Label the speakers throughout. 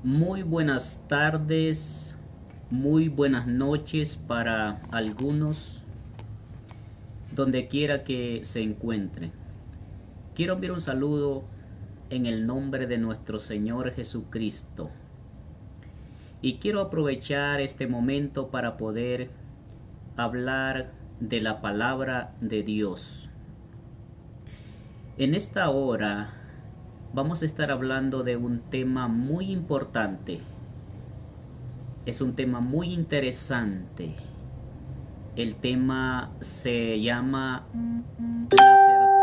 Speaker 1: Muy buenas tardes, muy buenas noches para algunos, donde quiera que se encuentren. Quiero enviar un saludo en el nombre de nuestro Señor Jesucristo. Y quiero aprovechar este momento para poder hablar de la palabra de Dios. En esta hora vamos a estar hablando de un tema muy importante. Es un tema muy interesante. El tema se llama la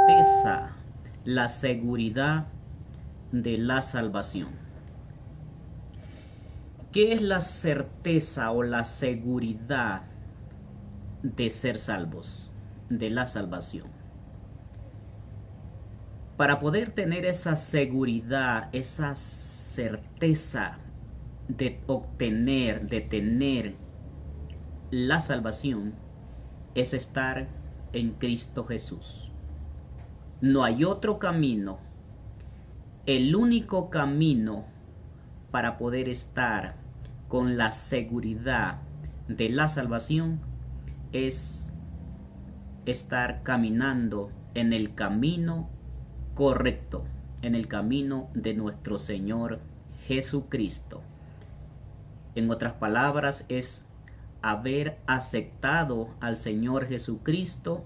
Speaker 1: certeza, la seguridad de la salvación. ¿Qué es la certeza o la seguridad de ser salvos, de la salvación? Para poder tener esa seguridad, esa certeza de obtener, de tener la salvación, es estar en Cristo Jesús. No hay otro camino. El único camino para poder estar con la seguridad de la salvación es estar caminando en el camino correcto, en el camino de nuestro Señor Jesucristo. En otras palabras, es haber aceptado al Señor Jesucristo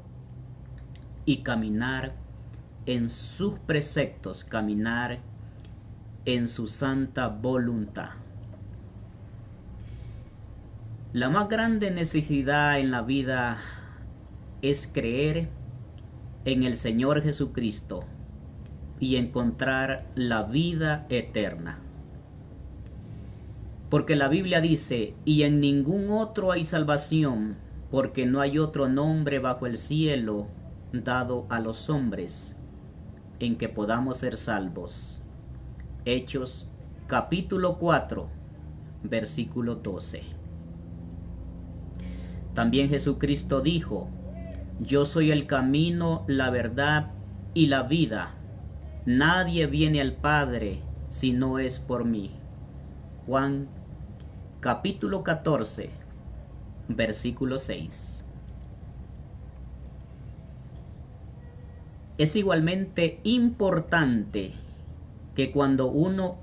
Speaker 1: y caminar en sus preceptos, caminar en su santa voluntad. La más grande necesidad en la vida es creer en el Señor Jesucristo y encontrar la vida eterna. Porque la Biblia dice, y en ningún otro hay salvación, porque no hay otro nombre bajo el cielo dado a los hombres en que podamos ser salvos. Hechos capítulo 4, versículo 12. También Jesucristo dijo, yo soy el camino, la verdad y la vida. Nadie viene al Padre si no es por mí. Juan capítulo 14, versículo 6. Es igualmente importante que cuando uno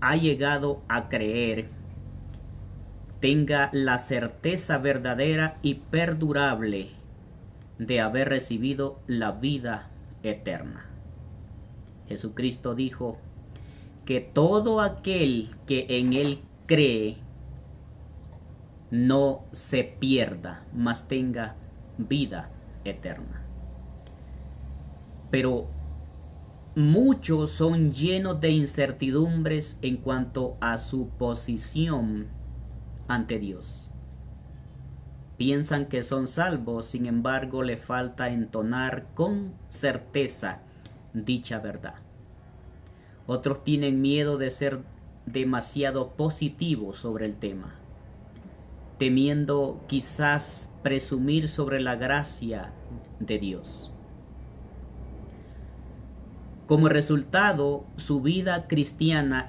Speaker 1: ha llegado a creer, tenga la certeza verdadera y perdurable de haber recibido la vida eterna. Jesucristo dijo que todo aquel que en Él cree no se pierda, mas tenga vida eterna. Pero muchos son llenos de incertidumbres en cuanto a su posición ante Dios. Piensan que son salvos, sin embargo, le falta entonar con certeza dicha verdad. Otros tienen miedo de ser demasiado positivos sobre el tema, temiendo quizás presumir sobre la gracia de Dios. Como resultado, su vida cristiana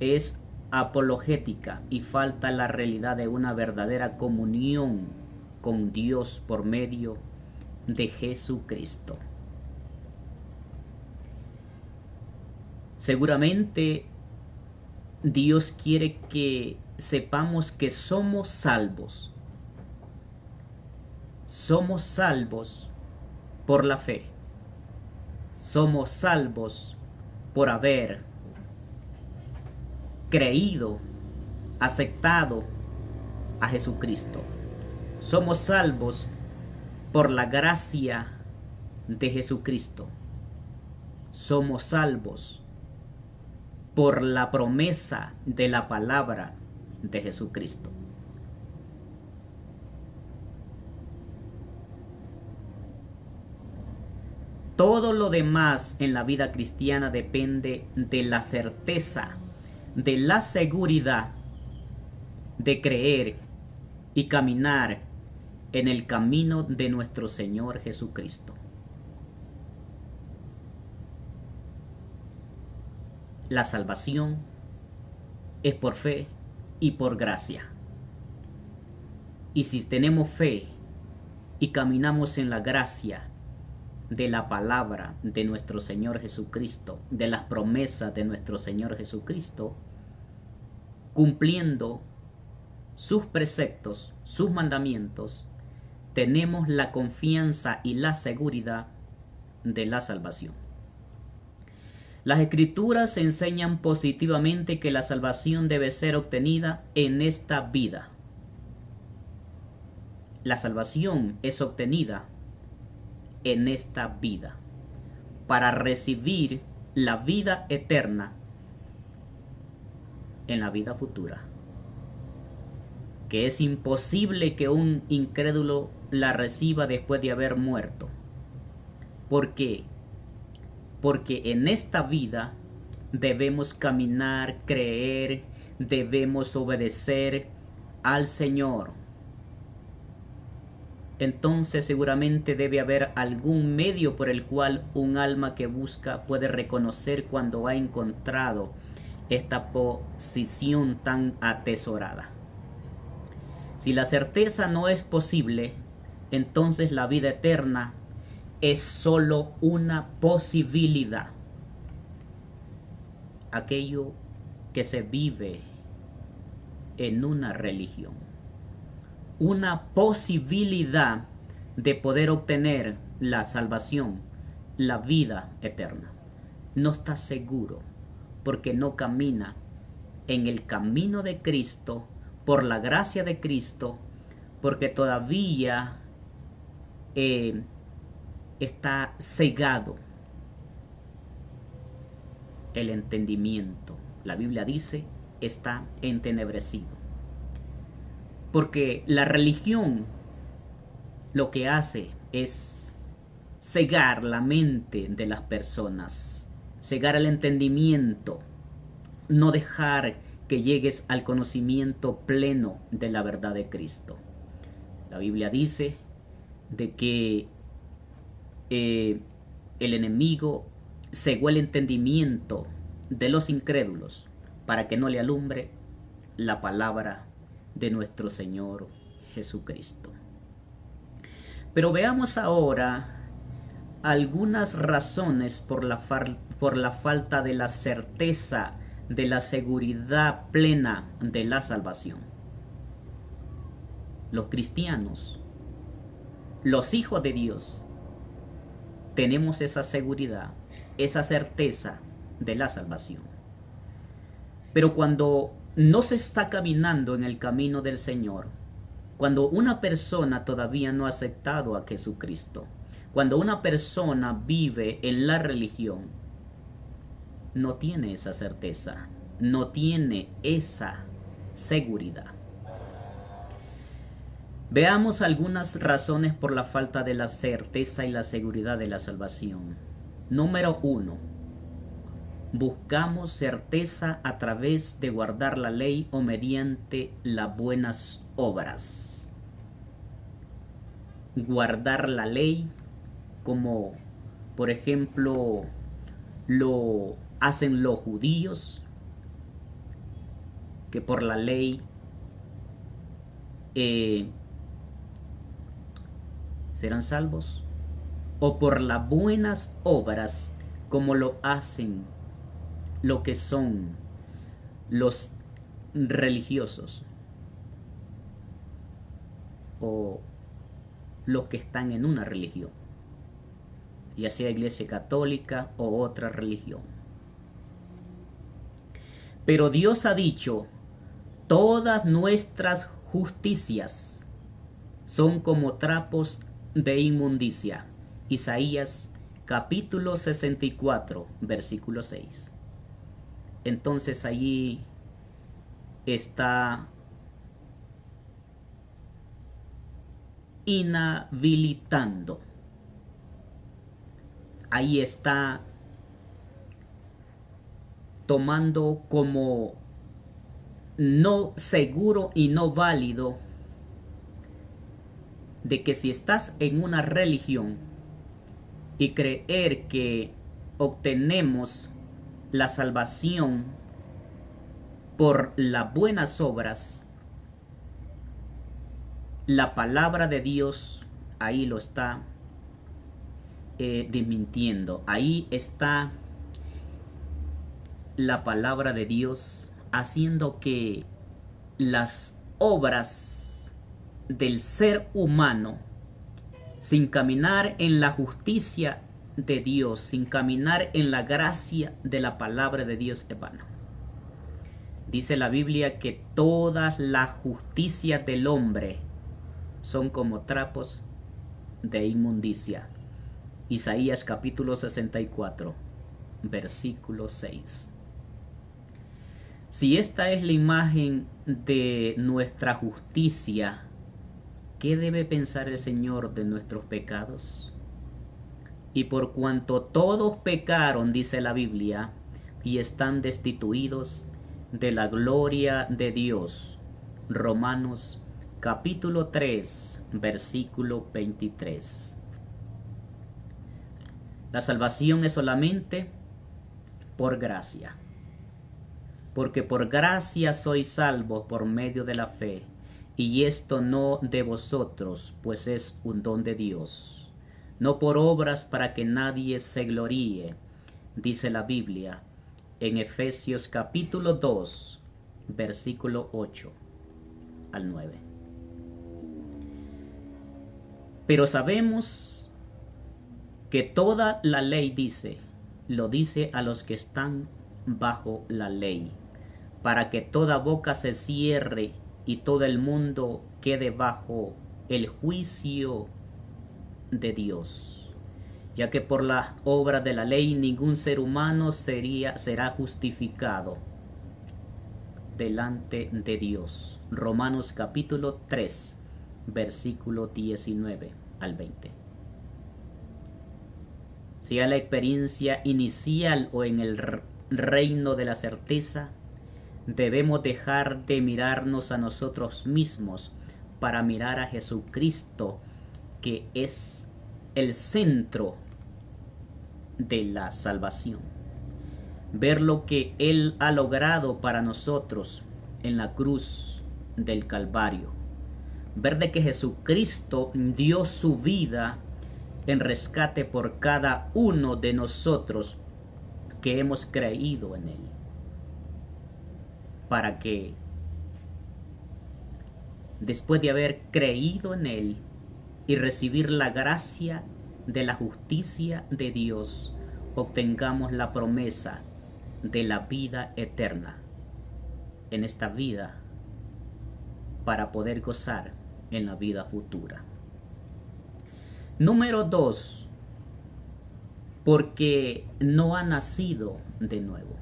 Speaker 1: es apologética y falta la realidad de una verdadera comunión con Dios por medio de Jesucristo. Seguramente Dios quiere que sepamos que somos salvos. Somos salvos por la fe. Somos salvos por haber creído, aceptado a Jesucristo. Somos salvos por la gracia de Jesucristo. Somos salvos por la promesa de la palabra de Jesucristo. Todo lo demás en la vida cristiana depende de la certeza, de la seguridad de creer y caminar en el camino de nuestro Señor Jesucristo. La salvación es por fe y por gracia. Y si tenemos fe y caminamos en la gracia de la palabra de nuestro Señor Jesucristo, de las promesas de nuestro Señor Jesucristo, cumpliendo sus preceptos, sus mandamientos, tenemos la confianza y la seguridad de la salvación. Las Escrituras enseñan positivamente que la salvación debe ser obtenida en esta vida. La salvación es obtenida en esta vida para recibir la vida eterna en la vida futura, que es imposible que un incrédulo la reciba después de haber muerto. ¿Por qué? Porque en esta vida debemos caminar, creer, debemos obedecer al Señor. Entonces seguramente debe haber algún medio por el cual un alma que busca puede reconocer cuando ha encontrado esta posición tan atesorada. Si la certeza no es posible, entonces la vida eterna es solo una posibilidad. Aquello que se vive en una religión. Una posibilidad de poder obtener la salvación, la vida eterna. No está seguro porque no camina en el camino de Cristo, por la gracia de Cristo, porque todavía está cegado el entendimiento. La Biblia dice, está entenebrecido. Porque la religión lo que hace es cegar la mente de las personas, cegar el entendimiento, no dejar que llegues al conocimiento pleno de la verdad de Cristo. La Biblia dice de que el enemigo cegó el entendimiento de los incrédulos para que no le alumbre la palabra de nuestro Señor Jesucristo. Pero veamos ahora algunas razones por la falta de la certeza, de la seguridad plena de la salvación. Los cristianos, los hijos de Dios, tenemos esa seguridad, esa certeza de la salvación. Pero cuando no se está caminando en el camino del Señor, cuando una persona todavía no ha aceptado a Jesucristo, cuando una persona vive en la religión, no tiene esa certeza, no tiene esa seguridad. Veamos algunas razones por la falta de la certeza y la seguridad de la salvación. Número 1. Buscamos certeza a través de guardar la ley o mediante las buenas obras. Guardar la ley, como por ejemplo lo hacen los judíos, que por la ley serán salvos, o por las buenas obras, como lo hacen lo que son los religiosos o los que están en una religión, ya sea iglesia católica o otra religión. Pero Dios ha dicho, todas nuestras justicias son como trapos de inmundicia. Isaías capítulo 64, versículo 6. Entonces allí está inhabilitando. Ahí está tomando como no seguro y no válido de que si estás en una religión y creer que obtenemos la salvación por las buenas obras, la palabra de Dios ahí lo está desmintiendo. Ahí está la palabra de Dios haciendo que las obras del ser humano, sin caminar en la justicia de Dios, sin caminar en la gracia de la palabra de Dios, es vano. Dice la Biblia que todas las justicias del hombre son como trapos de inmundicia. Isaías capítulo 64, versículo 6. Si esta es la imagen de nuestra justicia, ¿qué debe pensar el Señor de nuestros pecados? Y por cuanto todos pecaron, dice la Biblia, y están destituidos de la gloria de Dios. Romanos capítulo 3, versículo 23. La salvación es solamente por gracia. Porque por gracia sois salvos por medio de la fe, y esto no de vosotros, pues es un don de Dios, no por obras para que nadie se gloríe, dice la Biblia en Efesios capítulo 2, versículo 8 al 9. Pero sabemos que toda la ley lo dice a los que están bajo la ley, para que toda boca se cierre y todo el mundo quede bajo el juicio de Dios, ya que por las obras de la ley ningún ser humano será justificado delante de Dios. Romanos capítulo 3, versículo 19 al 20. Sea la experiencia inicial o en el reino de la certeza, debemos dejar de mirarnos a nosotros mismos para mirar a Jesucristo, que es el centro de la salvación. Ver lo que Él ha logrado para nosotros en la cruz del Calvario. Ver de que Jesucristo dio su vida en rescate por cada uno de nosotros que hemos creído en Él, para que después de haber creído en Él y recibir la gracia de la justicia de Dios, obtengamos la promesa de la vida eterna en esta vida para poder gozar en la vida futura. Número 2, porque no ha nacido de nuevo.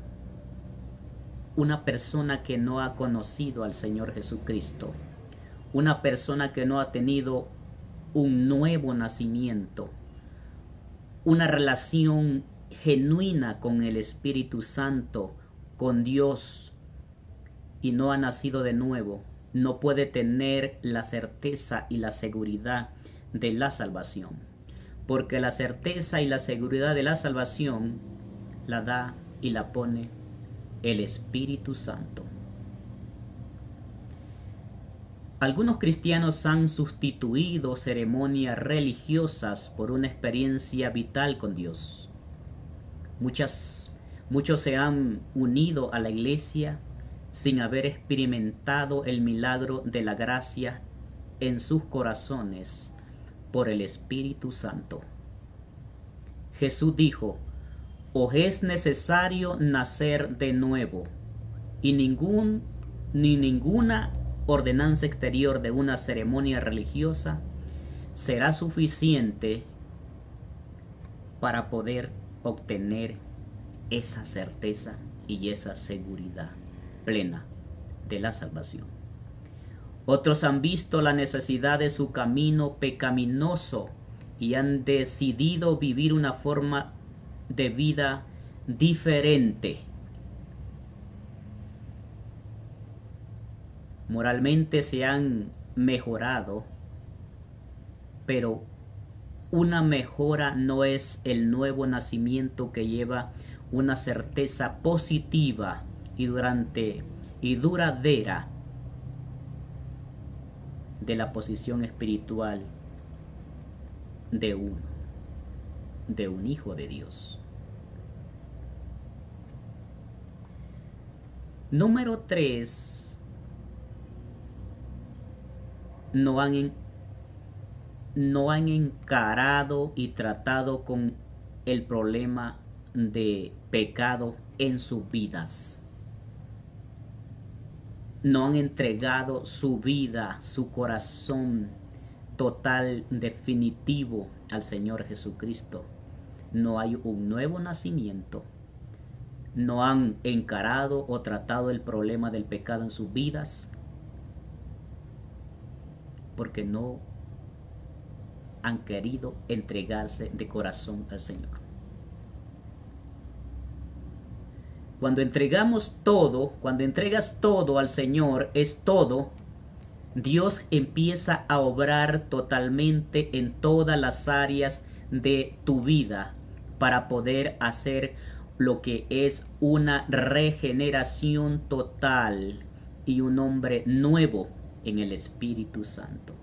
Speaker 1: Una persona que no ha conocido al Señor Jesucristo, una persona que no ha tenido un nuevo nacimiento, una relación genuina con el Espíritu Santo, con Dios, y no ha nacido de nuevo, no puede tener la certeza y la seguridad de la salvación, porque la certeza y la seguridad de la salvación la da y la pone el Espíritu Santo. Algunos cristianos han sustituido ceremonias religiosas por una experiencia vital con Dios. Muchos se han unido a la iglesia sin haber experimentado el milagro de la gracia en sus corazones por el Espíritu Santo. Jesús dijo: os es necesario nacer de nuevo, y ninguna ordenanza exterior de una ceremonia religiosa será suficiente para poder obtener esa certeza y esa seguridad plena de la salvación. Otros han visto la necesidad de su camino pecaminoso y han decidido vivir una forma de vida diferente. Moralmente se han mejorado, pero una mejora no es el nuevo nacimiento que lleva una certeza positiva y y duradera de la posición espiritual de un hijo de Dios. Número 3. No han encarado y tratado con el problema de pecado en sus vidas. No han entregado su vida, su corazón total, definitivo al Señor Jesucristo. No hay un nuevo nacimiento. No han encarado o tratado el problema del pecado en sus vidas porque no han querido entregarse de corazón al Señor. Cuando entregamos todo, cuando entregas todo al Señor, es todo, Dios empieza a obrar totalmente en todas las áreas de tu vida para poder hacer lo que es una regeneración total y un hombre nuevo en el Espíritu Santo.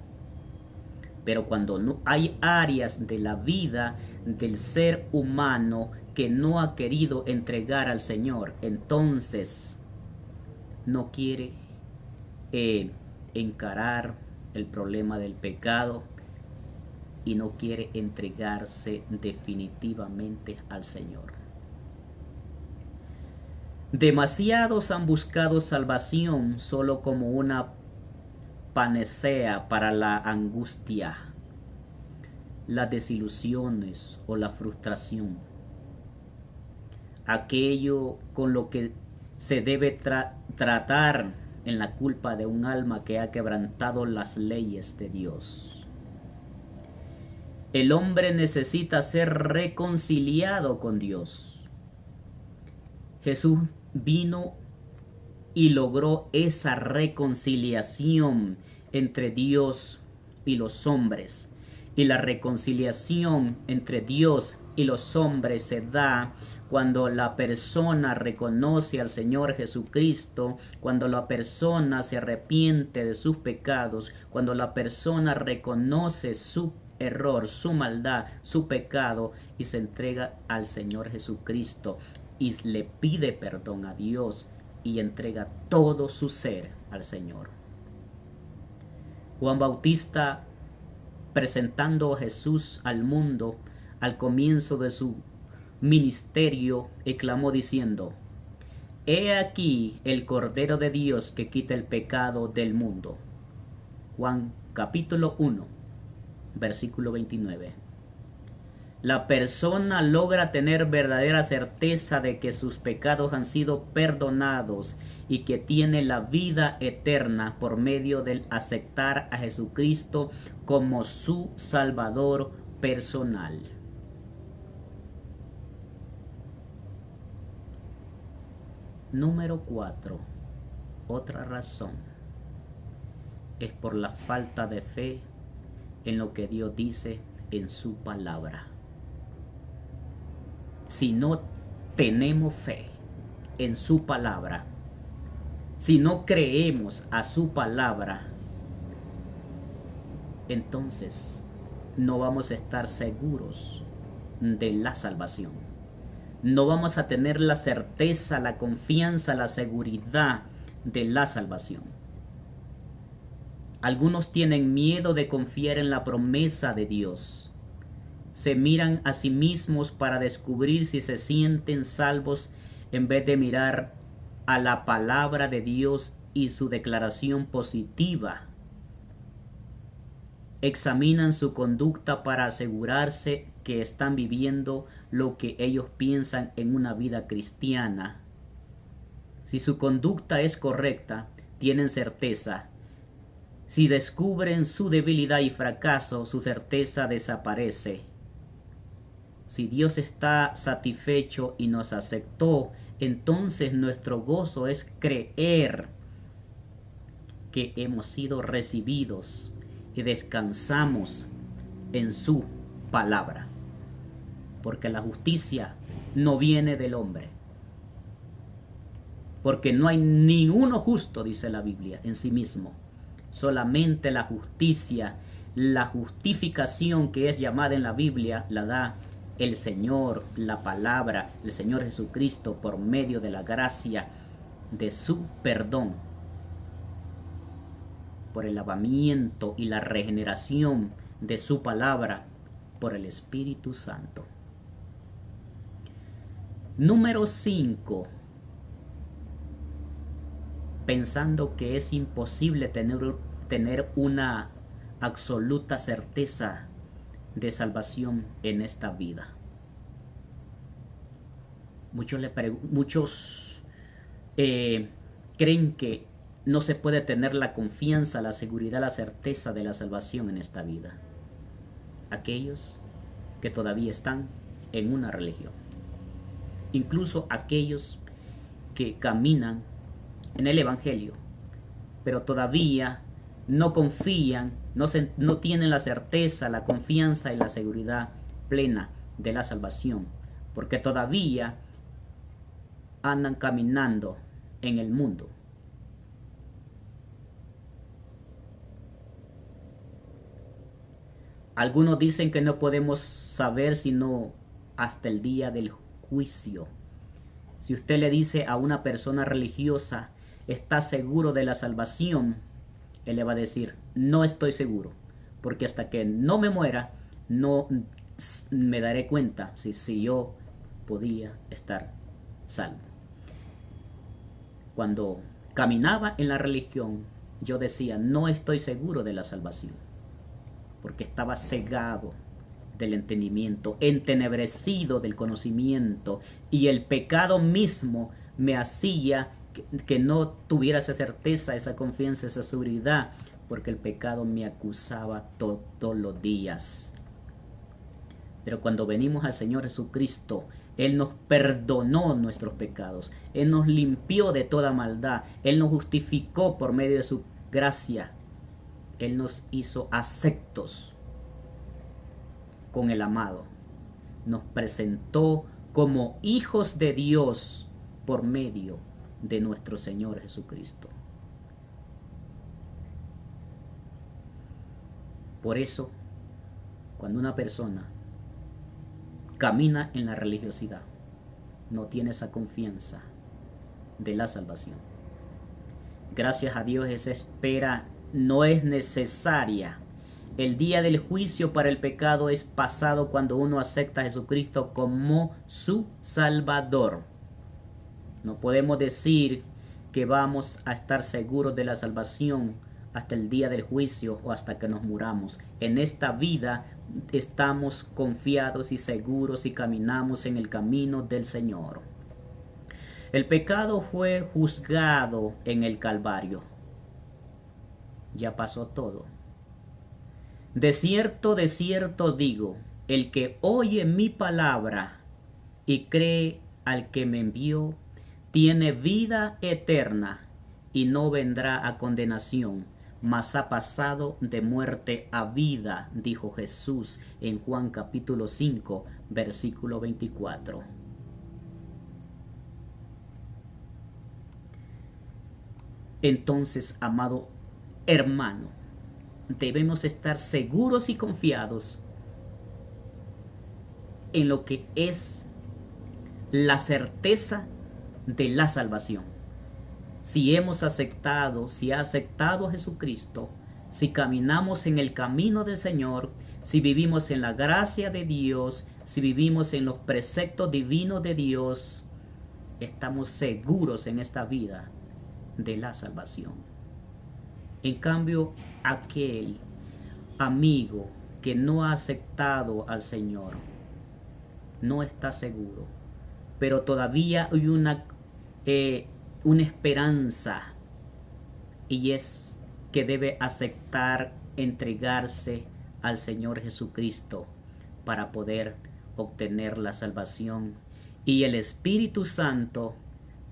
Speaker 1: Pero cuando no hay áreas de la vida del ser humano que no ha querido entregar al Señor, entonces no quiere encarar el problema del pecado y no quiere entregarse definitivamente al Señor. Demasiados han buscado salvación solo como una panacea para la angustia, las desilusiones o la frustración. Aquello con lo que se debe tratar en la culpa de un alma que ha quebrantado las leyes de Dios. El hombre necesita ser reconciliado con Dios. Jesús vino y logró esa reconciliación entre Dios y los hombres. Y la reconciliación entre Dios y los hombres se da cuando la persona reconoce al Señor Jesucristo, cuando la persona se arrepiente de sus pecados, cuando la persona reconoce su error, su maldad, su pecado y se entrega al Señor Jesucristo y le pide perdón a Dios y entrega todo su ser al Señor. Juan Bautista, presentando a Jesús al mundo al comienzo de su ministerio, exclamó diciendo: He aquí el Cordero de Dios que quita el pecado del mundo. Juan capítulo 1, versículo 29. La persona logra tener verdadera certeza de que sus pecados han sido perdonados y que tiene la vida eterna por medio del aceptar a Jesucristo como su Salvador personal. Número 4. Otra razón es por la falta de fe en lo que Dios dice en su palabra. Si no tenemos fe en su palabra, si no creemos a su palabra, entonces no vamos a estar seguros de la salvación. No vamos a tener la certeza, la confianza, la seguridad de la salvación. Algunos tienen miedo de confiar en la promesa de Dios. Se miran a sí mismos para descubrir si se sienten salvos en vez de mirar a la palabra de Dios y su declaración positiva. Examinan su conducta para asegurarse que están viviendo lo que ellos piensan en una vida cristiana. Si su conducta es correcta, tienen certeza. Si descubren su debilidad y fracaso, su certeza desaparece. Si Dios está satisfecho y nos aceptó, entonces nuestro gozo es creer que hemos sido recibidos y descansamos en su palabra. Porque la justicia no viene del hombre. porque no hay ninguno justo, dice la Biblia, en sí mismo. Solamente la justicia, la justificación que es llamada en la Biblia, la da el Señor, la palabra, el Señor Jesucristo, por medio de la gracia de su perdón, por el lavamiento y la regeneración de su palabra, por el Espíritu Santo. Número 5. Pensando que es imposible tener una absoluta certeza de salvación en esta vida. Muchos creen que no se puede tener la confianza, la seguridad, la certeza de la salvación en esta vida. Aquellos que todavía están en una religión. Incluso aquellos que caminan en el Evangelio, pero todavía no confían, no tienen la certeza, la confianza y la seguridad plena de la salvación, porque todavía andan caminando en el mundo. Algunos dicen que no podemos saber sino hasta el día del juicio. Si usted le dice a una persona religiosa, ¿está seguro de la salvación? Él le va a decir, no estoy seguro, porque hasta que no me muera, no me daré cuenta si yo podía estar salvo. Cuando caminaba en la religión, yo decía, no estoy seguro de la salvación, porque estaba cegado del entendimiento, entenebrecido del conocimiento, y el pecado mismo me hacía que no tuviera esa certeza, esa confianza, esa seguridad, porque el pecado me acusaba todos los días. Pero cuando venimos al Señor Jesucristo, Él nos perdonó nuestros pecados, Él nos limpió de toda maldad, Él nos justificó por medio de su gracia, Él nos hizo aceptos con el amado, nos presentó como hijos de Dios por medio de nuestro Señor Jesucristo. Por eso, cuando una persona camina en la religiosidad, no tiene esa confianza de la salvación. Gracias a Dios, esa espera no es necesaria. El día del juicio para el pecado es pasado cuando uno acepta a Jesucristo como su Salvador. No podemos decir que vamos a estar seguros de la salvación hasta el día del juicio o hasta que nos muramos. En esta vida estamos confiados y seguros y caminamos en el camino del Señor. El pecado fue juzgado en el Calvario. Ya pasó todo. De cierto digo, el que oye mi palabra y cree al que me envió, tiene vida eterna y no vendrá a condenación, mas ha pasado de muerte a vida, dijo Jesús en Juan capítulo 5, versículo 24. Entonces, amado hermano, debemos estar seguros y confiados en lo que es la certeza de la salvación. Si hemos aceptado, si ha aceptado a Jesucristo, si caminamos en el camino del Señor, si vivimos en la gracia de Dios, si vivimos en los preceptos divinos de Dios, estamos seguros en esta vida de la salvación. En cambio, aquel amigo que no ha aceptado al Señor no está seguro, pero todavía hay una esperanza, y es que debe aceptar entregarse al Señor Jesucristo para poder obtener la salvación, y el Espíritu Santo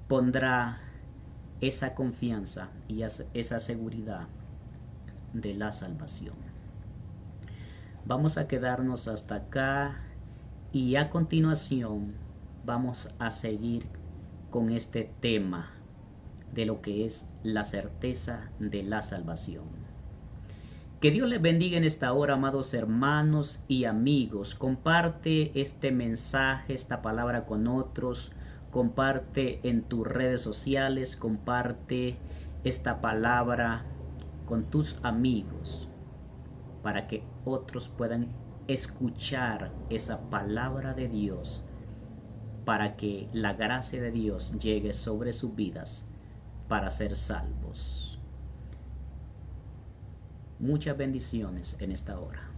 Speaker 1: pondrá esa confianza y esa seguridad de la salvación. Vamos a quedarnos hasta acá y a continuación vamos a seguir con este tema de lo que es la certeza de la salvación. Que Dios les bendiga en esta hora, amados hermanos y amigos. Comparte este mensaje, esta palabra con otros. Comparte en tus redes sociales, comparte esta palabra con tus amigos para que otros puedan escuchar esa palabra de Dios, para que la gracia de Dios llegue sobre sus vidas para ser salvos. Muchas bendiciones en esta hora.